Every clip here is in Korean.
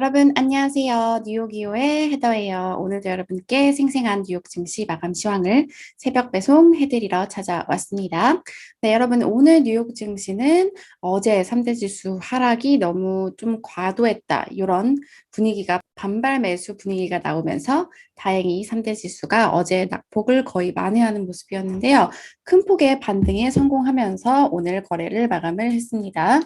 여러분, 안녕하세요. 뉴욕이오의 헤더예요. 오늘도 여러분께 생생한 뉴욕 증시 마감 시황을 새벽 배송 해드리러 찾아왔습니다. 네, 여러분, 오늘 뉴욕 증시는 어제 3대 지수 하락이 너무 좀 과도했다. 이런 분위기가 반발 매수 분위기가 나오면서 다행히 3대 지수가 어제 낙폭을 거의 만회하는 모습이었는데요. 큰 폭의 반등에 성공하면서 오늘 거래를 마감을 했습니다.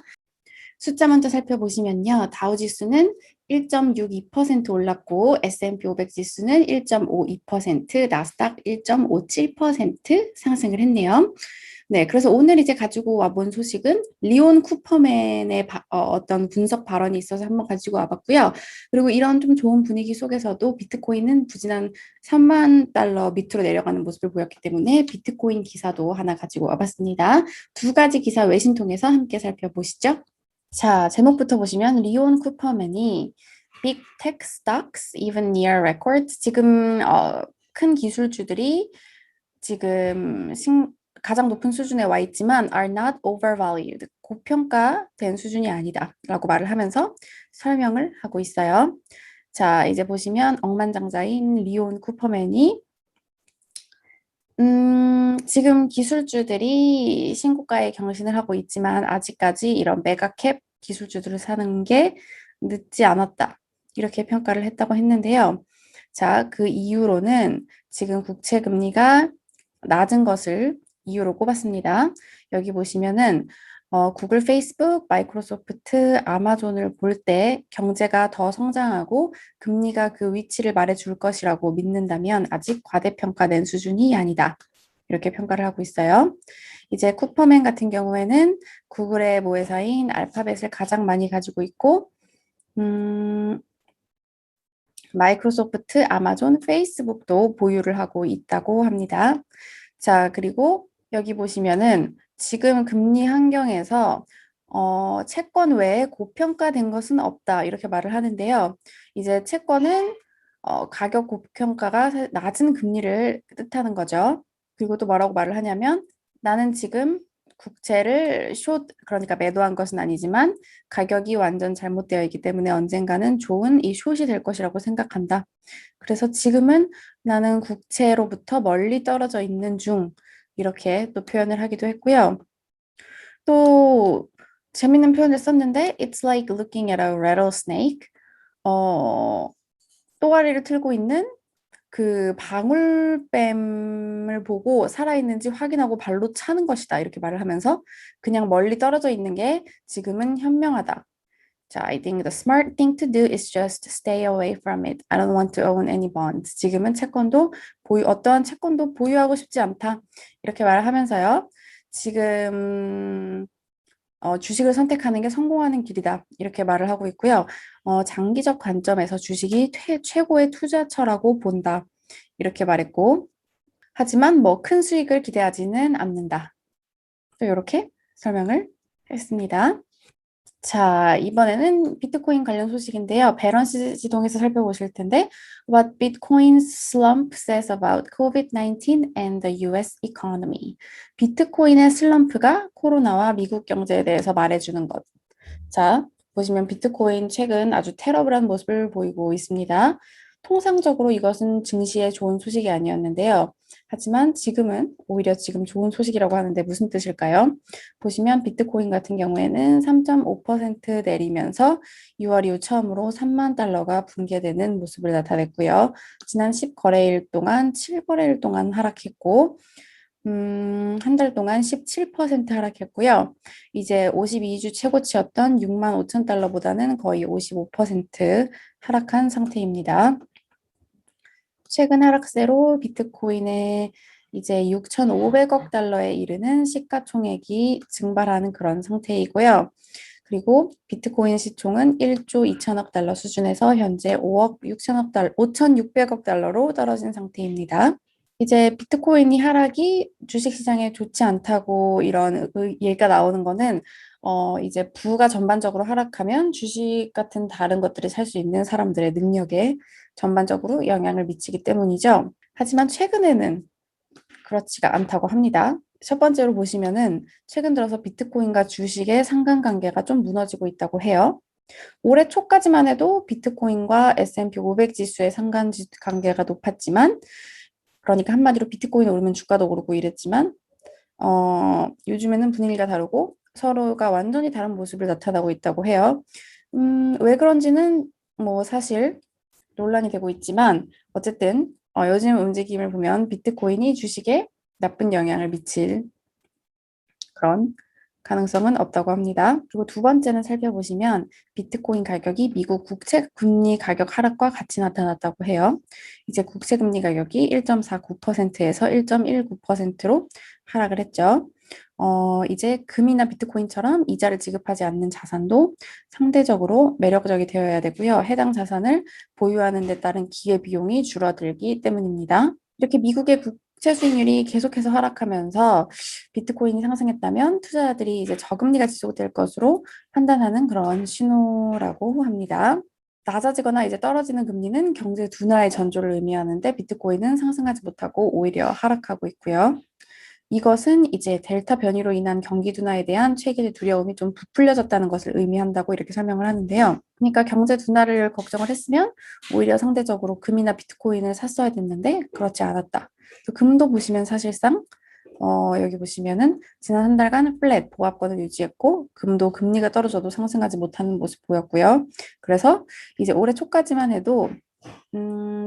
숫자 먼저 살펴보시면요. 다우지수는 1.62% 올랐고 S&P 500 지수는 1.52%, 나스닥 1.57% 상승을 했네요. 네, 그래서 오늘 이제 가지고 와본 소식은 리온 쿠퍼맨의 어떤 분석 발언이 있어서 한번 가지고 와봤고요. 그리고 이런 좀 좋은 분위기 속에서도 비트코인은 부진한 3만 달러 밑으로 내려가는 모습을 보였기 때문에 비트코인 기사도 하나 가지고 와봤습니다. 두 가지 기사 외신 통해서 함께 살펴보시죠. 자, 제목부터 보시면 리온 쿠퍼맨이 Big Tech Stocks Even Near Records 지금 큰 기술주들이 지금 가장 높은 수준에 와 있지만 are not overvalued 고평가된 수준이 아니다 라고 말을 하면서 설명을 하고 있어요. 자, 이제 보시면 억만장자인 리온 쿠퍼맨이 지금 기술주들이 신고가에 경신을 하고 있지만 아직까지 이런 메가캡 기술주들을 사는 게 늦지 않았다. 이렇게 평가를 했다고 했는데요. 자, 그 이유로는 지금 국채 금리가 낮은 것을 이유로 꼽았습니다. 여기 보시면은 구글, 페이스북, 마이크로소프트, 아마존을 볼 때 경제가 더 성장하고 금리가 그 위치를 말해줄 것이라고 믿는다면 아직 과대평가된 수준이 아니다. 이렇게 평가를 하고 있어요. 이제 쿠퍼맨 같은 경우에는 구글의 모회사인 알파벳을 가장 많이 가지고 있고 마이크로소프트, 아마존, 페이스북도 보유를 하고 있다고 합니다. 자, 그리고 여기 보시면은 지금 금리 환경에서 채권 외에 고평가된 것은 없다. 이렇게 말을 하는데요. 이제 채권은 가격 고평가가 낮은 금리를 뜻하는 거죠. 그리고 또 뭐라고 말을 하냐면 나는 지금 국채를 그러니까 매도한 것은 아니지만 가격이 완전 잘못되어 있기 때문에 언젠가는 좋은 이 숏이 될 것이라고 생각한다. 그래서 지금은 나는 국채로부터 멀리 떨어져 있는 중 이렇게 또 표현을 하기도 했고요. 또 재밌는 표현을 썼는데 It's like looking at a rattlesnake. 또다리를 틀고 있는 그 방울뱀을 보고 살아있는지 확인하고 발로 차는 것이다. 이렇게 말을 하면서 그냥 멀리 떨어져 있는 게 지금은 현명하다. 자, I think the smart thing to do is just stay away from it. I don't want to own any bonds. 지금은 어떠한 채권도 보유하고 싶지 않다. 이렇게 말을 하면서요. 지금 주식을 선택하는 게 성공하는 길이다. 이렇게 말을 하고 있고요. 장기적 관점에서 주식이 최고의 투자처라고 본다. 이렇게 말했고, 하지만 뭐 큰 수익을 기대하지는 않는다. 또 이렇게 설명을 했습니다. 자, 이번에는 비트코인 관련 소식인데요. 밸런스 지동에서 살펴보실 텐데, What Bitcoin's slump says about COVID-19 and the US economy. 비트코인의 슬럼프가 코로나와 미국 경제에 대해서 말해주는 것. 자, 보시면 비트코인 최근 아주 테러블한 모습을 보이고 있습니다. 통상적으로 이것은 증시에 좋은 소식이 아니었는데요. 하지만 지금은 오히려 지금 좋은 소식이라고 하는데 무슨 뜻일까요? 보시면 비트코인 같은 경우에는 3.5% 내리면서 6월 이후 처음으로 3만 달러가 붕괴되는 모습을 나타냈고요. 지난 10거래일 동안 7거래일 동안 하락했고 한 달 동안 17% 하락했고요. 이제 52주 최고치였던 6만 5천 달러보다는 거의 55% 하락한 상태입니다. 최근 하락세로 비트코인의 이제 6,500억 달러에 이르는 시가총액이 증발하는 그런 상태이고요. 그리고 비트코인 시총은 1조 2천억 달러 수준에서 현재 5억 6천억 달러, 5,600억 달러로 떨어진 상태입니다. 이제 비트코인이 하락이 주식시장에 좋지 않다고 이런 얘기가 나오는 거는 이제 부가 전반적으로 하락하면 주식 같은 다른 것들을 살 수 있는 사람들의 능력에 전반적으로 영향을 미치기 때문이죠. 하지만 최근에는 그렇지가 않다고 합니다. 첫 번째로 보시면은 최근 들어서 비트코인과 주식의 상관관계가 좀 무너지고 있다고 해요. 올해 초까지만 해도 비트코인과 S&P 500 지수의 상관관계가 높았지만, 그러니까 한마디로 비트코인 오르면 주가도 오르고 이랬지만, 요즘에는 분위기가 다르고 서로가 완전히 다른 모습을 나타나고 있다고 해요. 왜 그런지는 뭐 사실 논란이 되고 있지만 어쨌든 요즘 움직임을 보면 비트코인이 주식에 나쁜 영향을 미칠 그런 가능성은 없다고 합니다. 그리고 두 번째는 살펴보시면 비트코인 가격이 미국 국채 금리 가격 하락과 같이 나타났다고 해요. 이제 국채 금리 가격이 1.49%에서 1.19%로 하락을 했죠. 이제 금이나 비트코인처럼 이자를 지급하지 않는 자산도 상대적으로 매력적이 되어야 되고요. 해당 자산을 보유하는 데 따른 기회비용이 줄어들기 때문입니다. 이렇게 미국의 국채 수익률이 계속해서 하락하면서 비트코인이 상승했다면 투자자들이 이제 저금리가 지속될 것으로 판단하는 그런 신호라고 합니다. 낮아지거나 이제 떨어지는 금리는 경제 둔화의 전조를 의미하는데 비트코인은 상승하지 못하고 오히려 하락하고 있고요. 이것은 이제 델타 변이로 인한 경기 둔화에 대한 최근의 두려움이 좀 부풀려졌다는 것을 의미한다고 이렇게 설명을 하는데요. 그러니까 경제 둔화를 걱정을 했으면 오히려 상대적으로 금이나 비트코인을 샀어야 됐는데 그렇지 않았다. 금도 보시면 사실상 여기 보시면은 지난 한 달간 플랫 보합권을 유지했고 금도 금리가 떨어져도 상승하지 못하는 모습 보였고요. 그래서 이제 올해 초까지만 해도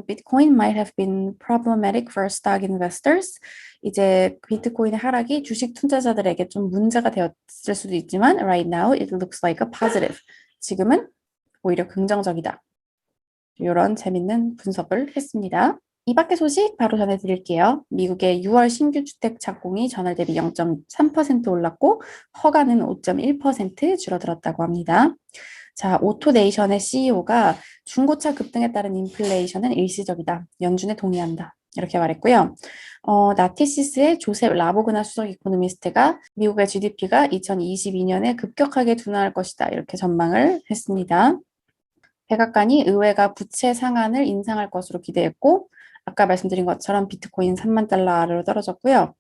Bitcoin might have been problematic for stock investors. 이제 비트코인의 하락이 주식 투자자들에게 좀 문제가 되었을 수도 있지만 right now it looks like a positive. 지금은 오히려 긍정적이다. 이런 재밌는 분석을 했습니다. 이 밖의 소식 바로 전해드릴게요. 미국의 6월 신규 주택 착공이 전월 대비 0.3% 올랐고 허가는 5.1% 줄어들었다고 합니다. 자, 오토네이션의 CEO가 중고차 급등에 따른 인플레이션은 일시적이다. 연준에 동의한다. 이렇게 말했고요. 나티시스의 조셉 라보그나 수석 이코노미스트가 미국의 GDP가 2022년에 급격하게 둔화할 것이다. 이렇게 전망을 했습니다. 백악관이 의회가 부채 상한을 인상할 것으로 기대했고 아까 말씀드린 것처럼 비트코인 3만 달러 아래로 떨어졌고요.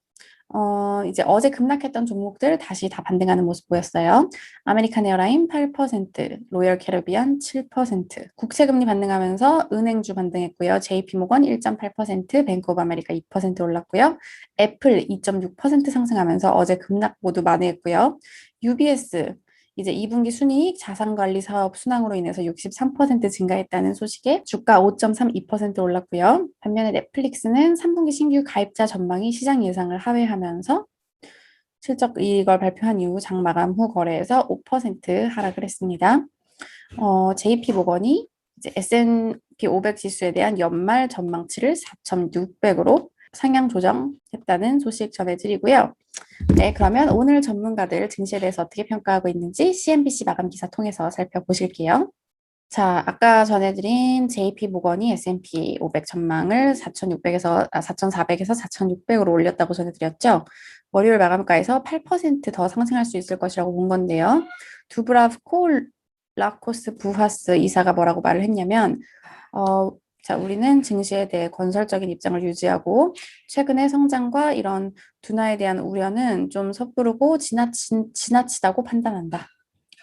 이제 어제 급락했던 종목들 다시 다 반등하는 모습 보였어요. 아메리칸 에어라인 8%, 로열 캐리비안 7%, 국채금리 반등하면서 은행주 반등했고요. JP모건 1.8%, 뱅크 오브 아메리카 2% 올랐고요. 애플 2.6% 상승하면서 어제 급락 모두 만회했고요. UBS 이제 2분기 순이익 자산관리 사업 순항으로 인해서 63% 증가했다는 소식에 주가 5.32% 올랐고요. 반면에 넷플릭스는 3분기 신규 가입자 전망이 시장 예상을 하회하면서 실적 이익을 발표한 이후 장 마감 후 거래에서 5% 하락을 했습니다. JP모건이 이제 S&P 500 지수에 대한 연말 전망치를 4,600으로 상향 조정했다는 소식 전해드리고요. 네, 그러면 오늘 전문가들 증시에 대해서 어떻게 평가하고 있는지 CNBC 마감 기사 통해서 살펴보실게요. 자, 아까 전해드린 JP모건이 S&P 500 전망을 4,400에서 4,600으로 올렸다고 전해드렸죠. 월요일 마감가에서 8% 더 상승할 수 있을 것이라고 본 건데요. 두브라브코 라코스 부하스 이사가 뭐라고 말을 했냐면 자, 우리는 증시에 대해 건설적인 입장을 유지하고 최근의 성장과 이런 둔화에 대한 우려는 좀 섣부르고 지나치다고 판단한다.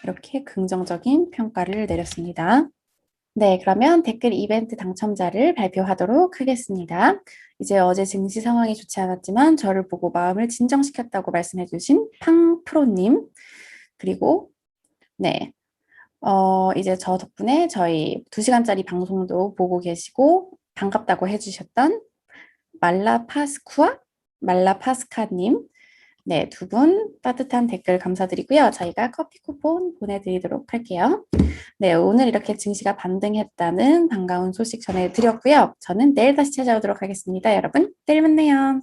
이렇게 긍정적인 평가를 내렸습니다. 네, 그러면 댓글 이벤트 당첨자를 발표하도록 하겠습니다. 이제 어제 증시 상황이 좋지 않았지만 저를 보고 마음을 진정시켰다고 말씀해주신 팡프로님, 그리고 네, 이제 저 덕분에 저희 2시간짜리 방송도 보고 계시고 반갑다고 해주셨던 말라파스카님, 네, 두 분 따뜻한 댓글 감사드리고요. 저희가 커피 쿠폰 보내드리도록 할게요. 네, 오늘 이렇게 증시가 반등했다는 반가운 소식 전해드렸고요. 저는 내일 다시 찾아오도록 하겠습니다. 여러분, 내일 만나요.